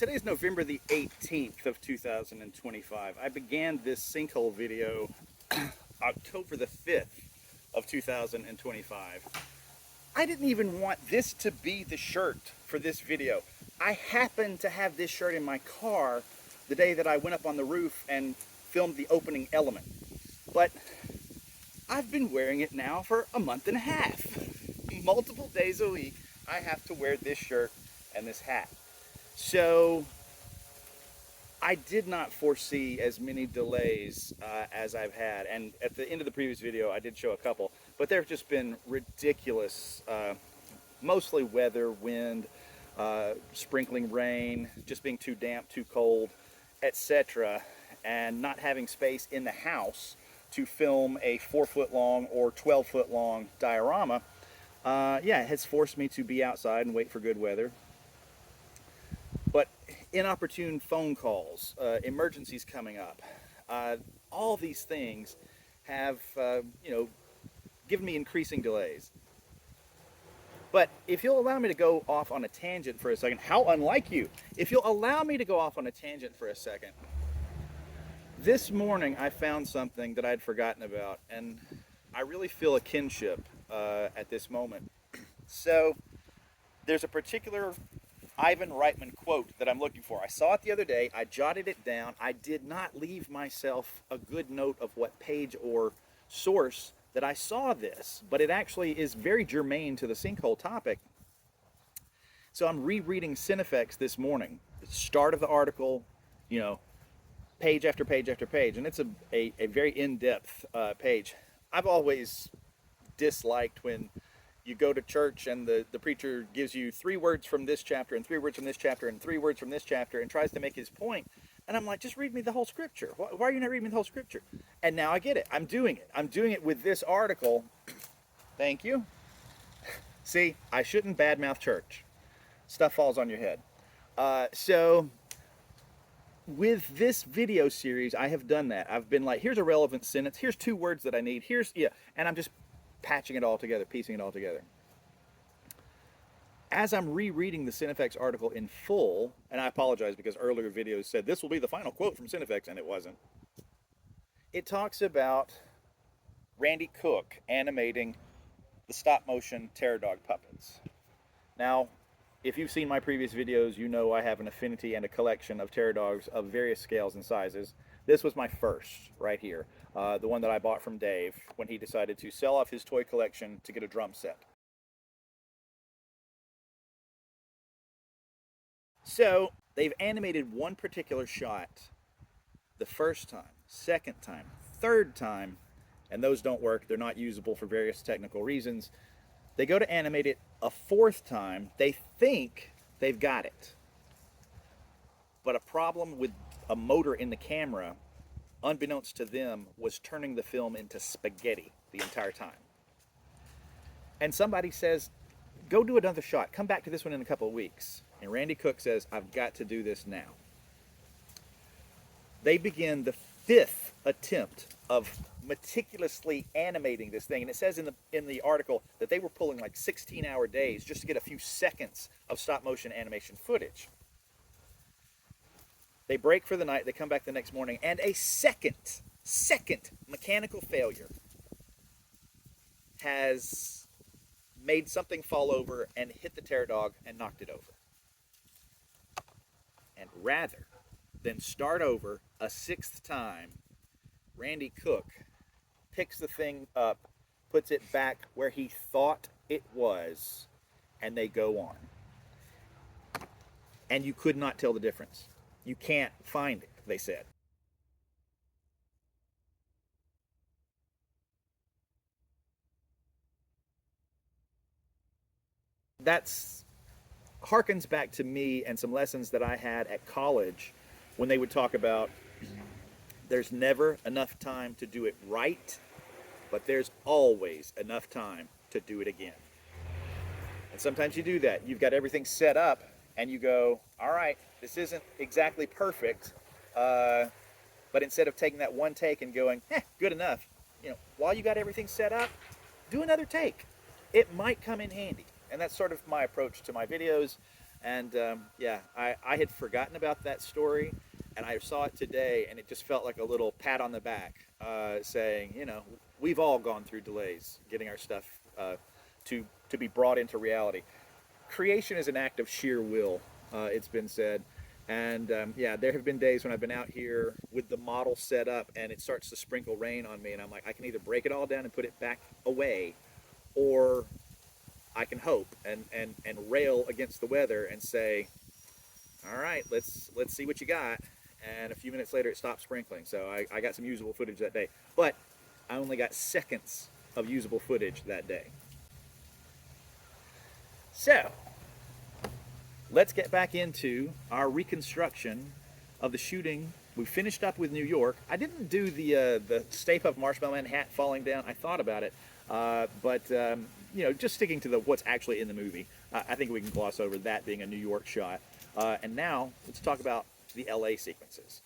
Today is November the 18th of 2025. I began this sinkhole video October the 5th of 2025. I didn't even want this to be the shirt for this video. I happened to have this shirt in my car the day that I went up on the roof and filmed the opening element. But I've been wearing it now for a month and a half. Multiple days a week, I have to wear this shirt and this hat. So I did not foresee as many delays as I've had, and at the end of the previous video I did show a couple, but there have just been ridiculous, mostly weather, wind, sprinkling rain, just being too damp, too cold, etc., and not having space in the house to film a 4-foot long or 12-foot long diorama. Yeah, it has forced me to be outside and wait for good weather. But inopportune phone calls, emergencies coming up, all these things have, given me increasing delays. But if you'll allow me to go off on a tangent for a second, how unlike you, if you'll allow me to go off on a tangent for a second, this morning I found something that I'd forgotten about, and I really feel a kinship at this moment. So there's a particular Ivan Reitman quote that I'm looking for. I saw it the other day. I jotted it down. I did not leave myself a good note of what page or source that I saw this, but it actually is very germane to the sinkhole topic. So I'm rereading Cinefex this morning. The start of the article, page after page after page, and it's a very in-depth page. I've always disliked when you go to church and the preacher gives you 3 words from this chapter and 3 words from this chapter and 3 words from this chapter and tries to make his point. And I'm like, just read me the whole scripture. Why are you not reading me the whole scripture? And now I get it. I'm doing it. I'm doing it with this article. Thank you. See, I shouldn't badmouth church. Stuff falls on your head. So with this video series, I have done that. I've been like, here's a relevant sentence. Here's 2 words that I need. And I'm just patching it all together, piecing it all together. As I'm rereading the Cinefex article in full, and I apologize because earlier videos said this will be the final quote from Cinefex, and it wasn't. It talks about Randy Cook animating the stop-motion Terror Dog puppets. Now, if you've seen my previous videos, you know I have an affinity and a collection of Terror Dogs of various scales and sizes. This was my first, right here. The one that I bought from Dave when he decided to sell off his toy collection to get a drum set. So, they've animated one particular shot the first time, second time, third time, and those don't work. They're not usable for various technical reasons. They go to animate it a 4th time. They think they've got it. But a problem with a motor in the camera, unbeknownst to them, was turning the film into spaghetti the entire time. And somebody says, go do another shot. Come back to this one in a couple of weeks. And Randy Cook says, I've got to do this now. They begin the 5th attempt of meticulously animating this thing. And it says in the article that they were pulling like 16-hour days just to get a few seconds of stop-motion animation footage. They break for the night, they come back the next morning, and a second mechanical failure has made something fall over and hit the Terror Dog and knocked it over. And rather than start over a 6th time, Randy Cook picks the thing up, puts it back where he thought it was, and they go on. And you could not tell the difference. You can't find it, they said. That's harkens back to me and some lessons that I had at college when they would talk about there's never enough time to do it right, but there's always enough time to do it again. And sometimes you do that. You've got everything set up and you go, all right, this isn't exactly perfect, but instead of taking that one take and going, good enough, while you got everything set up, do another take. It might come in handy. And that's sort of my approach to my videos And yeah, I had forgotten about that story, and I saw it today, and it just felt like a little pat on the back, saying, you know, we've all gone through delays getting our stuff to be brought into reality. Creation is an act of sheer will, it's been said. And yeah, there have been days when I've been out here with the model set up and it starts to sprinkle rain on me, and I'm like, I can either break it all down and put it back away, or I can hope and rail against the weather and say, all right, let's see what you got. And a few minutes later, it stopped sprinkling. So I got some usable footage that day. But I only got seconds of usable footage that day. So let's get back into our reconstruction of the shooting. We finished up with New York. I didn't do the Stay Puft Marshmallow Man hat falling down. I thought about it, but you know, just sticking to what's actually in the movie. I think we can gloss over that being a New York shot. And now let's talk about the LA sequences.